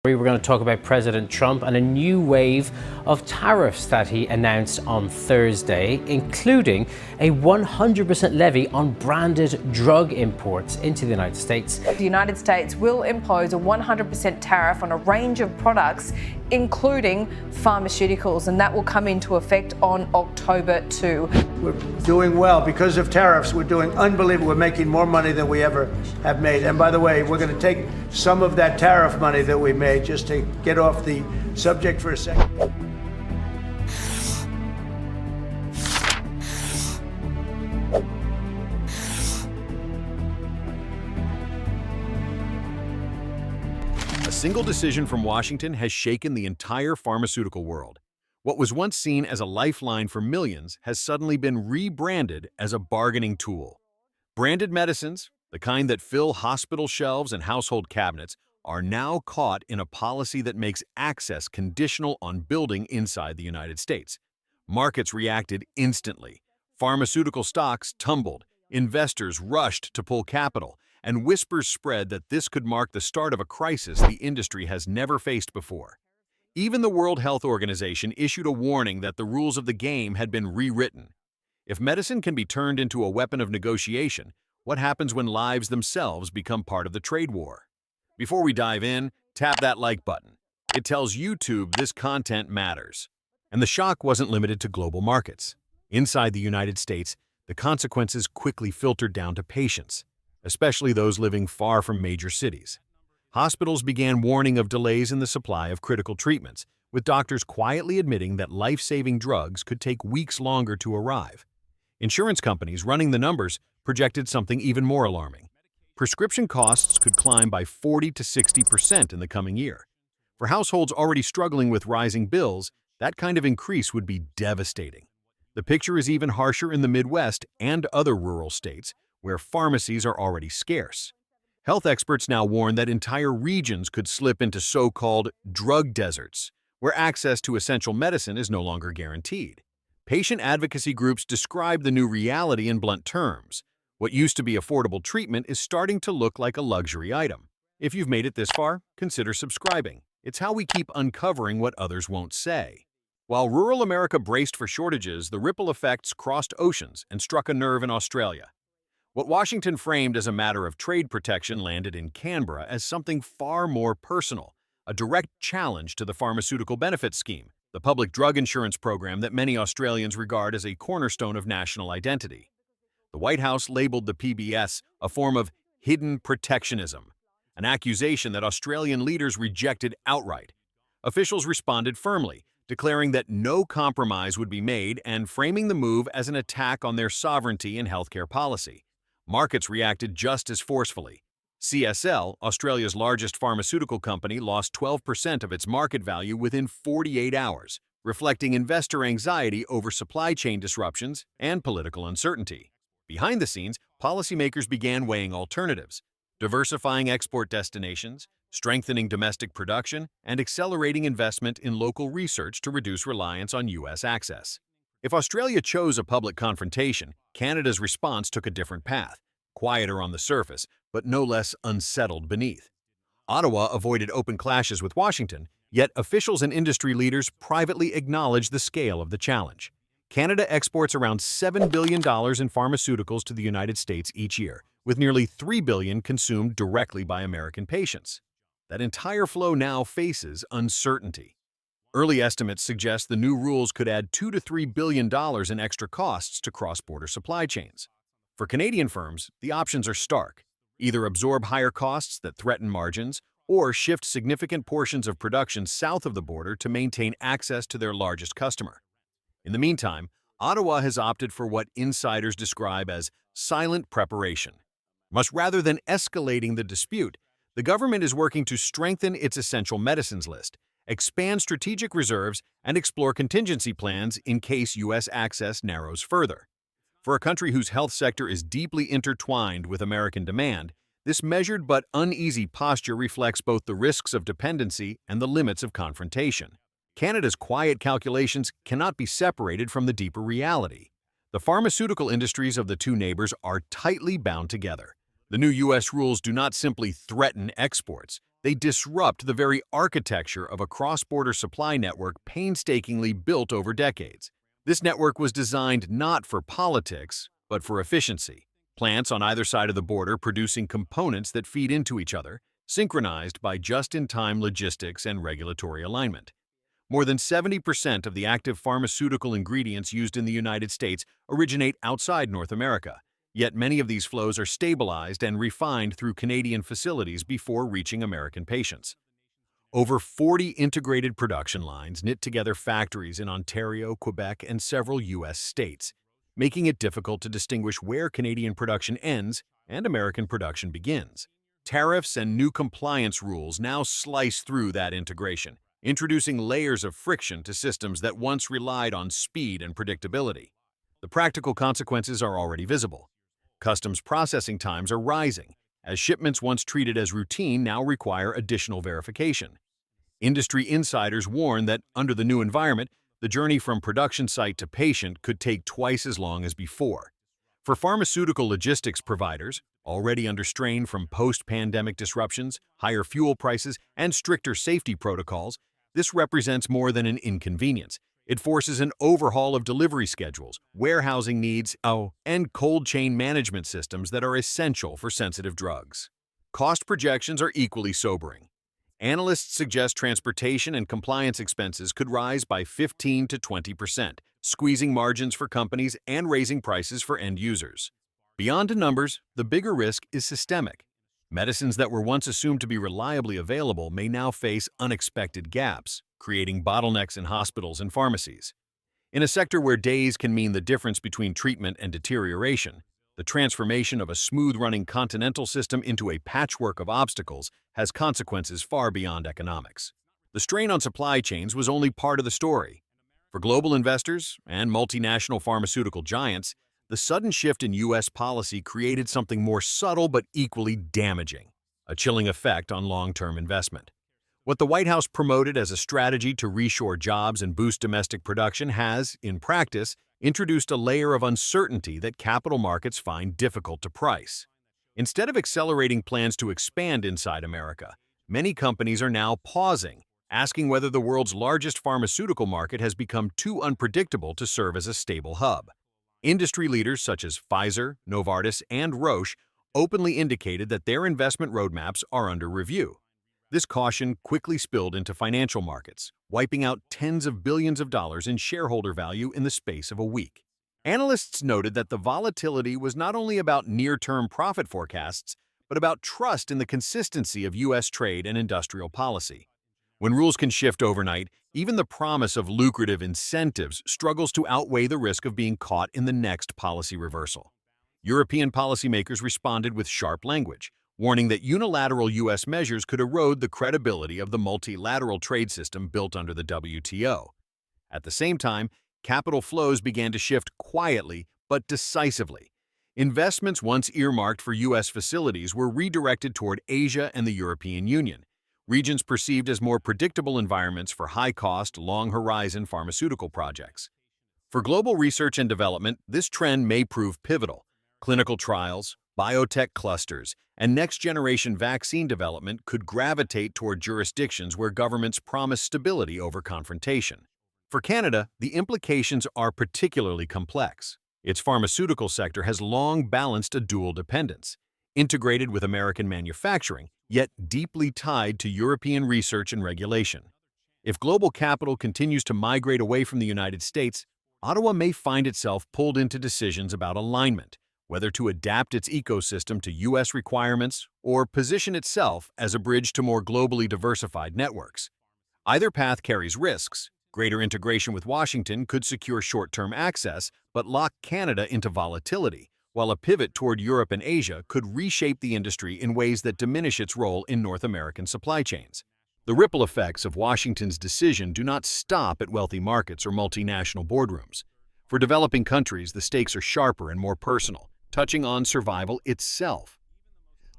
We're going to talk about President Trump and a new wave of tariffs that he announced on Thursday, including a 100% levy on branded drug imports into the United States. The United States will impose a 100% tariff on a range of products, including pharmaceuticals, and that will come into effect on October 2. We're doing well because of tariffs. We're doing unbelievable. We're making more money than we ever have made. And by the way, we're going to take some of that tariff money that we made, just to get off the subject for a second. A single decision from Washington has shaken the entire pharmaceutical world. What was once seen as a lifeline for millions has suddenly been rebranded as a bargaining tool. Branded medicines, the kind that fill hospital shelves and household cabinets, are now caught in a policy that makes access conditional on building inside the United States. Markets reacted instantly. Pharmaceutical stocks tumbled, investors rushed to pull capital, and whispers spread that this could mark the start of a crisis the industry has never faced before. Even the World Health Organization issued a warning that the rules of the game had been rewritten. If medicine can be turned into a weapon of negotiation, what happens when lives themselves become part of the trade war? Before we dive in, tap that like button. It tells YouTube this content matters. And the shock wasn't limited to global markets. Inside the United States, the consequences quickly filtered down to patients, especially those living far from major cities. Hospitals began warning of delays in the supply of critical treatments, with doctors quietly admitting that life-saving drugs could take weeks longer to arrive. Insurance companies running the numbers projected something even more alarming. Prescription costs could climb by 40 to 60% in the coming year. For households already struggling with rising bills, that kind of increase would be devastating. The picture is even harsher in the Midwest and other rural states, where pharmacies are already scarce. Health experts now warn that entire regions could slip into so-called drug deserts, where access to essential medicine is no longer guaranteed. Patient advocacy groups describe the new reality in blunt terms. What used to be affordable treatment is starting to look like a luxury item. If you've made it this far, consider subscribing. It's how we keep uncovering what others won't say. While rural America braced for shortages, the ripple effects crossed oceans and struck a nerve in Australia. What Washington framed as a matter of trade protection landed in Canberra as something far more personal, a direct challenge to the Pharmaceutical Benefits Scheme, the public drug insurance program that many Australians regard as a cornerstone of national identity. The White House labeled the PBS a form of hidden protectionism, an accusation that Australian leaders rejected outright. Officials responded firmly, declaring that no compromise would be made and framing the move as an attack on their sovereignty and healthcare policy. Markets reacted just as forcefully. CSL, Australia's largest pharmaceutical company, lost 12% of its market value within 48 hours, reflecting investor anxiety over supply chain disruptions and political uncertainty. Behind the scenes, policymakers began weighing alternatives, diversifying export destinations, strengthening domestic production, and accelerating investment in local research to reduce reliance on U.S. access. If Australia chose a public confrontation, Canada's response took a different path, quieter on the surface, but no less unsettled beneath. Ottawa avoided open clashes with Washington, yet officials and industry leaders privately acknowledged the scale of the challenge. Canada exports around $7 billion in pharmaceuticals to the United States each year, with nearly $3 billion consumed directly by American patients. That entire flow now faces uncertainty. Early estimates suggest the new rules could add $2 to $3 billion in extra costs to cross-border supply chains. For Canadian firms, the options are stark. Either absorb higher costs that threaten margins, or shift significant portions of production south of the border to maintain access to their largest customer. In the meantime, Ottawa has opted for what insiders describe as silent preparation. Much rather than escalating the dispute, the government is working to strengthen its essential medicines list, expand strategic reserves, and explore contingency plans in case U.S. access narrows further. For a country whose health sector is deeply intertwined with American demand, this measured but uneasy posture reflects both the risks of dependency and the limits of confrontation. Canada's quiet calculations cannot be separated from the deeper reality. The pharmaceutical industries of the two neighbors are tightly bound together. The new U.S. rules do not simply threaten exports, They disrupt the very architecture of a cross-border supply network painstakingly built over decades. This network was designed not for politics, but for efficiency. Plants on either side of the border producing components that feed into each other, synchronized by just-in-time logistics and regulatory alignment. More than 70% of the active pharmaceutical ingredients used in the United States originate outside North America, yet many of these flows are stabilized and refined through Canadian facilities before reaching American patients. Over 40 integrated production lines knit together factories in Ontario, Quebec, and several U.S. states, making it difficult to distinguish where Canadian production ends and American production begins. Tariffs and new compliance rules now slice through that integration, introducing layers of friction to systems that once relied on speed and predictability. The practical consequences are already visible. Customs processing times are rising, as shipments once treated as routine now require additional verification. Industry insiders warn that, under the new environment, the journey from production site to patient could take twice as long as before. For pharmaceutical logistics providers, already under strain from post-pandemic disruptions, higher fuel prices, and stricter safety protocols, this represents more than an inconvenience. It forces an overhaul of delivery schedules, warehousing needs, and cold chain management systems that are essential for sensitive drugs. Cost projections are equally sobering. Analysts suggest transportation and compliance expenses could rise by 15 to 20%, squeezing margins for companies and raising prices for end users. Beyond the numbers, the bigger risk is systemic. Medicines that were once assumed to be reliably available may now face unexpected gaps, creating bottlenecks in hospitals and pharmacies. In a sector where days can mean the difference between treatment and deterioration, the transformation of a smooth-running continental system into a patchwork of obstacles has consequences far beyond economics. The strain on supply chains was only part of the story. For global investors and multinational pharmaceutical giants, the sudden shift in U.S. policy created something more subtle but equally damaging, a chilling effect on long-term investment. What the White House promoted as a strategy to reshore jobs and boost domestic production has, in practice, introduced a layer of uncertainty that capital markets find difficult to price. Instead of accelerating plans to expand inside America, many companies are now pausing, asking whether the world's largest pharmaceutical market has become too unpredictable to serve as a stable hub. Industry leaders such as Pfizer, Novartis, and Roche openly indicated that their investment roadmaps are under review. This caution quickly spilled into financial markets, wiping out tens of billions of dollars in shareholder value in the space of a week. Analysts noted that the volatility was not only about near-term profit forecasts, but about trust in the consistency of U.S. trade and industrial policy. When rules can shift overnight, even the promise of lucrative incentives struggles to outweigh the risk of being caught in the next policy reversal. European policymakers responded with sharp language, warning that unilateral U.S. measures could erode the credibility of the multilateral trade system built under the WTO. At the same time, capital flows began to shift quietly but decisively. Investments once earmarked for U.S. facilities were redirected toward Asia and the European Union, regions perceived as more predictable environments for high-cost, long-horizon pharmaceutical projects. For global research and development, this trend may prove pivotal. Clinical trials, biotech clusters, and next-generation vaccine development could gravitate toward jurisdictions where governments promise stability over confrontation. For Canada, the implications are particularly complex. Its pharmaceutical sector has long balanced a dual dependence, integrated with American manufacturing, yet deeply tied to European research and regulation. If global capital continues to migrate away from the United States, Ottawa may find itself pulled into decisions about alignment, whether to adapt its ecosystem to U.S. requirements or position itself as a bridge to more globally diversified networks. Either path carries risks. Greater integration with Washington could secure short-term access, but lock Canada into volatility, while a pivot toward Europe and Asia could reshape the industry in ways that diminish its role in North American supply chains. The ripple effects of Washington's decision do not stop at wealthy markets or multinational boardrooms. For developing countries, the stakes are sharper and more personal, touching on survival itself.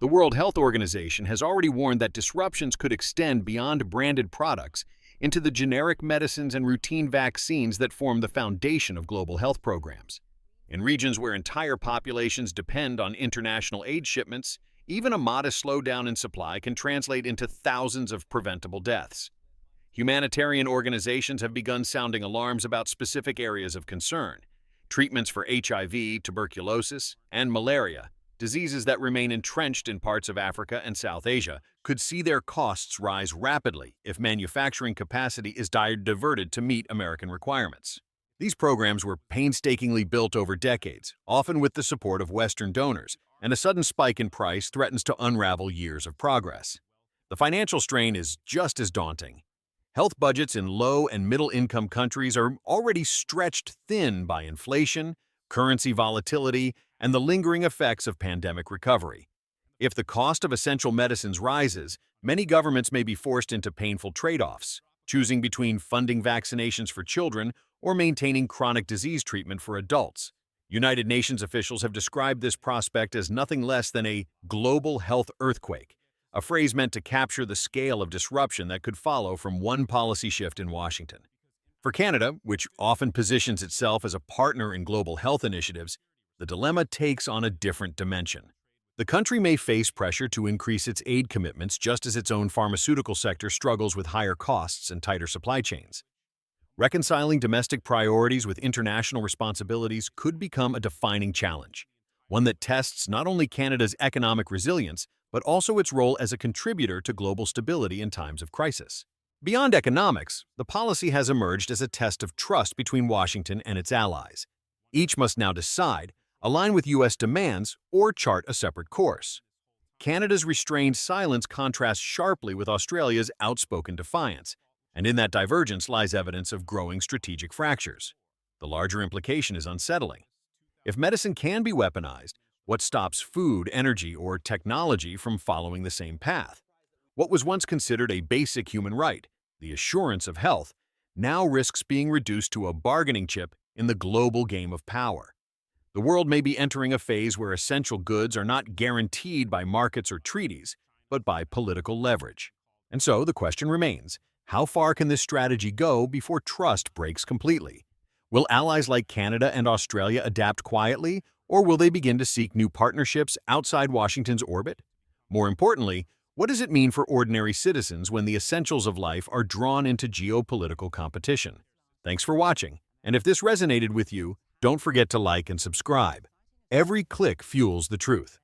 The World Health Organization has already warned that disruptions could extend beyond branded products into the generic medicines and routine vaccines that form the foundation of global health programs. In regions where entire populations depend on international aid shipments, Even a modest slowdown in supply can translate into thousands of preventable deaths. Humanitarian organizations have begun sounding alarms about specific areas of concern. Treatments for HIV, tuberculosis, and malaria, diseases that remain entrenched in parts of Africa and South Asia, could see their costs rise rapidly if manufacturing capacity is diverted to meet American requirements. These programs were painstakingly built over decades, often with the support of Western donors, and a sudden spike in price threatens to unravel years of progress. The financial strain is just as daunting. Health budgets in low- and middle-income countries are already stretched thin by inflation, currency volatility, and the lingering effects of pandemic recovery. If the cost of essential medicines rises, many governments may be forced into painful trade-offs, choosing between funding vaccinations for children or maintaining chronic disease treatment for adults. United Nations officials have described this prospect as nothing less than a global health earthquake, a phrase meant to capture the scale of disruption that could follow from one policy shift in Washington. For Canada, which often positions itself as a partner in global health initiatives, the dilemma takes on a different dimension. The country may face pressure to increase its aid commitments just as its own pharmaceutical sector struggles with higher costs and tighter supply chains. Reconciling domestic priorities with international responsibilities could become a defining challenge, one that tests not only Canada's economic resilience, but also its role as a contributor to global stability in times of crisis. Beyond economics, the policy has emerged as a test of trust between Washington and its allies. Each must now decide, align with U.S. demands, or chart a separate course. Canada's restrained silence contrasts sharply with Australia's outspoken defiance, and in that divergence lies evidence of growing strategic fractures. The larger implication is unsettling. If medicine can be weaponized, what stops food, energy, or technology from following the same path? What was once considered a basic human right, the assurance of health, now risks being reduced to a bargaining chip in the global game of power. The world may be entering a phase where essential goods are not guaranteed by markets or treaties, but by political leverage. And so the question remains, how far can this strategy go before trust breaks completely? Will allies like Canada and Australia adapt quietly, or will they begin to seek new partnerships outside Washington's orbit? More importantly, what does it mean for ordinary citizens when the essentials of life are drawn into geopolitical competition? Thanks for watching, and if this resonated with you, don't forget to like and subscribe. Every click fuels the truth.